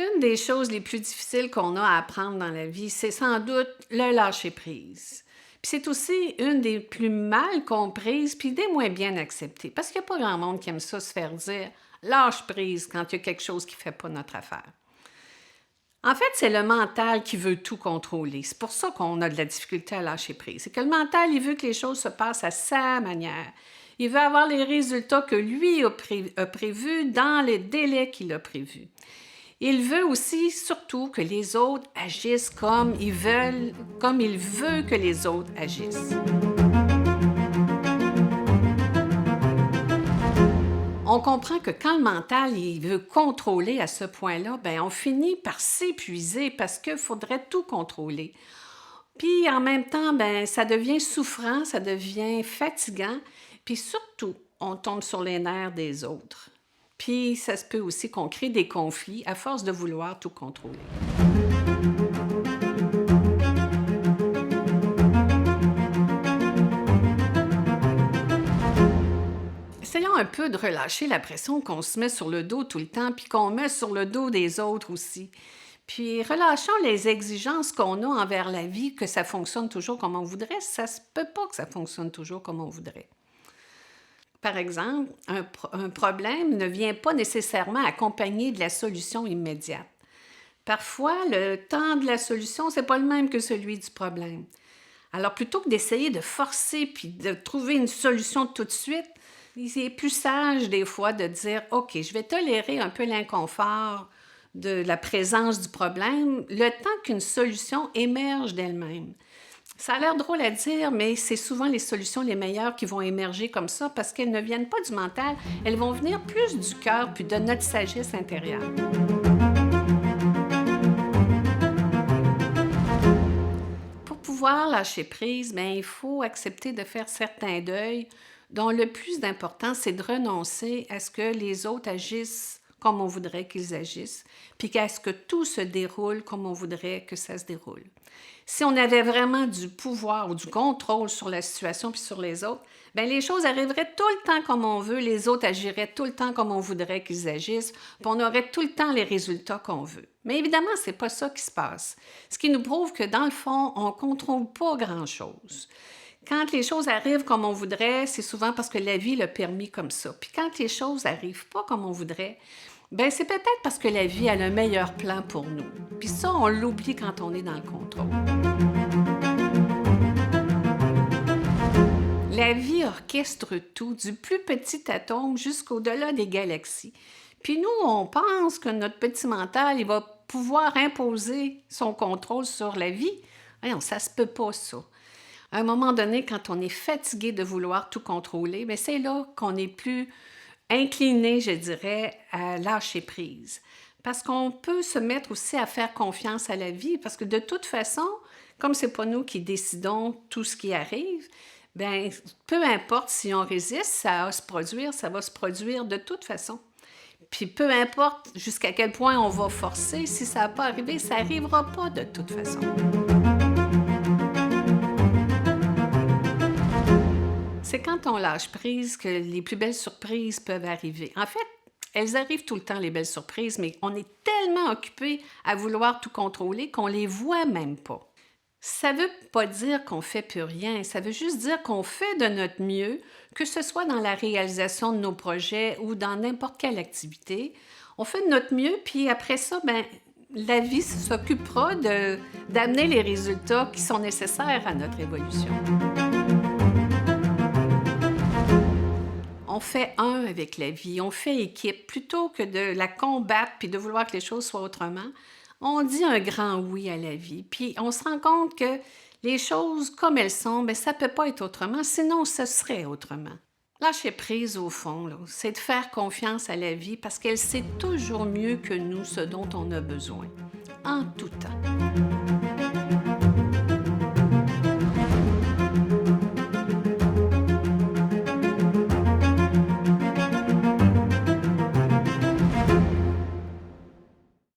L'une des choses les plus difficiles qu'on a à apprendre dans la vie, c'est sans doute le lâcher-prise. Puis c'est aussi une des plus mal comprises puis des moins bien acceptées. Parce qu'il n'y a pas grand monde qui aime ça se faire dire lâche prise quand il y a quelque chose qui ne fait pas notre affaire. En fait, c'est le mental qui veut tout contrôler. C'est pour ça qu'on a de la difficulté à lâcher prise. C'est que le mental, il veut que les choses se passent à sa manière. Il veut avoir les résultats que lui a prévus dans les délais qu'il a prévus. Il veut aussi, surtout, que les autres agissent comme il veut que les autres agissent. On comprend que quand le mental il veut contrôler à ce point-là, on finit par s'épuiser parce qu'il faudrait tout contrôler. Puis en même temps, ça devient souffrant, ça devient fatigant, puis surtout, on tombe sur les nerfs des autres. Puis ça se peut aussi qu'on crée des conflits à force de vouloir tout contrôler. Essayons un peu de relâcher la pression qu'on se met sur le dos tout le temps, puis qu'on met sur le dos des autres aussi. Puis relâchons les exigences qu'on a envers la vie, que ça fonctionne toujours comme on voudrait. Ça se peut pas que ça fonctionne toujours comme on voudrait. Par exemple, un problème ne vient pas nécessairement accompagné de la solution immédiate. Parfois, le temps de la solution, c'est pas le même que celui du problème. Alors, plutôt que d'essayer de forcer puis de trouver une solution tout de suite, il est plus sage des fois de dire « OK, je vais tolérer un peu l'inconfort de la présence du problème le temps qu'une solution émerge d'elle-même. » Ça a l'air drôle à dire, mais c'est souvent les solutions les meilleures qui vont émerger comme ça parce qu'elles ne viennent pas du mental, elles vont venir plus du cœur puis de notre sagesse intérieure. Pour pouvoir lâcher prise, il faut accepter de faire certains deuils dont le plus important, c'est de renoncer à ce que les autres agissent comme on voudrait qu'ils agissent, puis qu'à ce que tout se déroule comme on voudrait que ça se déroule. Si on avait vraiment du pouvoir ou du contrôle sur la situation puis sur les autres, les choses arriveraient tout le temps comme on veut, les autres agiraient tout le temps comme on voudrait qu'ils agissent, puis on aurait tout le temps les résultats qu'on veut. Mais évidemment, c'est pas ça qui se passe. Ce qui nous prouve que dans le fond, on contrôle pas grand-chose. Quand les choses arrivent comme on voudrait, c'est souvent parce que la vie l'a permis comme ça. Puis quand les choses n'arrivent pas comme on voudrait, c'est peut-être parce que la vie a le meilleur plan pour nous. Puis ça, on l'oublie quand on est dans le contrôle. La vie orchestre tout, du plus petit atome jusqu'au-delà des galaxies. Puis nous, on pense que notre petit mental, il va pouvoir imposer son contrôle sur la vie. Voyons, ça se peut pas, ça. À un moment donné, quand on est fatigué de vouloir tout contrôler, c'est là qu'on est plus incliné, je dirais, à lâcher prise. Parce qu'on peut se mettre aussi à faire confiance à la vie, parce que de toute façon, comme c'est pas nous qui décidons tout ce qui arrive, peu importe si on résiste, ça va se produire de toute façon. Puis peu importe jusqu'à quel point on va forcer, si ça n'a pas arrivé, ça n'arrivera pas de toute façon. C'est quand on lâche prise que les plus belles surprises peuvent arriver. En fait, elles arrivent tout le temps, les belles surprises, mais on est tellement occupé à vouloir tout contrôler qu'on les voit même pas. Ça veut pas dire qu'on fait plus rien, ça veut juste dire qu'on fait de notre mieux, que ce soit dans la réalisation de nos projets ou dans n'importe quelle activité. On fait de notre mieux, puis après ça, la vie s'occupera d'amener les résultats qui sont nécessaires à notre évolution. On fait un avec la vie, on fait équipe. Plutôt que de la combattre puis de vouloir que les choses soient autrement, on dit un grand oui à la vie. Puis on se rend compte que les choses comme elles sont, ça ne peut pas être autrement, sinon ce serait autrement. Lâcher prise, au fond, c'est de faire confiance à la vie parce qu'elle sait toujours mieux que nous ce dont on a besoin, en tout temps.